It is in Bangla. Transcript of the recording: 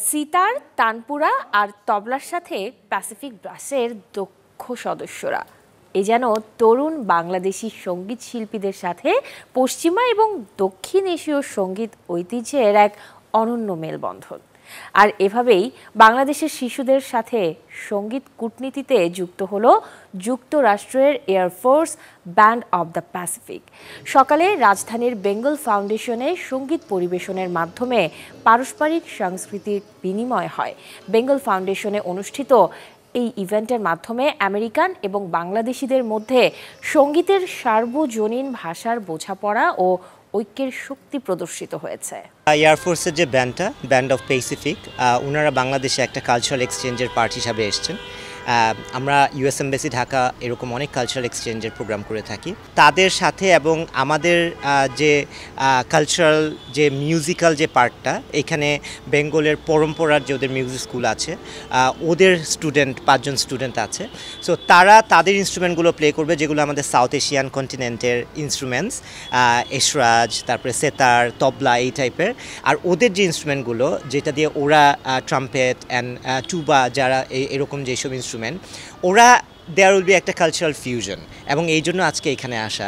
সিতার, তানপুরা আর তবলার সাথে প্যাসিফিক ব্রাসের দক্ষ সদস্যরা এ যেন তরুণ বাংলাদেশি সঙ্গীত শিল্পীদের সাথে পশ্চিমা এবং দক্ষিণ এশীয় সঙ্গীত ঐতিহ্যের এক অনন্য মেলবন্ধন। আর এভাবেই বাংলাদেশের শিশুদের সাথে সঙ্গীত কূটনীতিতে যুক্ত হলো যুক্তরাষ্ট্রের air force band of the Pacific. সকালে রাজধানীর বেঙ্গল ফাউন্ডেশনে সঙ্গীত পরিবেশনের মাধ্যমে পারস্পরিক সাংস্কৃতিক বিনিময় হয়। বেঙ্গল ফাউন্ডেশনে অনুষ্ঠিত এই ইভেন্টের মাধ্যমে আমেরিকান এবং বাংলাদেশিদের মধ্যে সঙ্গীতের সার্বজনীন ভাষার বোঝাপড়া ও ঐক্যের শক্তি প্রদর্শিত হয়েছে। এয়ারফোর্সের যে ব্যান্ড অফ প্যাসিফিক, ওনারা বাংলাদেশে একটা কালচারাল এক্সচেঞ্জের পার্ট হিসাবে এসছেন। আমরা ইউএস এমবাসি ঢাকা এরকম অনেক কালচারাল এক্সচেঞ্জের প্রোগ্রাম করে থাকি। তাদের সাথে এবং আমাদের যে কালচারাল যে মিউজিক্যাল যে পার্টটা, এখানে বেঙ্গলের পরম্পরার যে ওদের মিউজিক স্কুল আছে, ওদের স্টুডেন্ট 5 জন স্টুডেন্ট আছে। সো তারা তাদের ইনস্ট্রুমেন্টগুলো প্লে করবে, যেগুলো আমাদের সাউথ এশিয়ান কন্টিনেন্টের ইনস্ট্রুমেন্টস, এসরাজ, তারপরে সেতার, তবলা এই টাইপের। আর ওদের যে ইনস্ট্রুমেন্টগুলো, যেটা দিয়ে ওরা ট্রাম্পেট অ্যান্ড টুবা, যারা এরকম যেসব ইনস্ট্রুমেন্ট, ওরা দেয়ার উইল বি একটা কালচারাল ফিউশন, এবং এই জন্য আজকে এখানে আসা।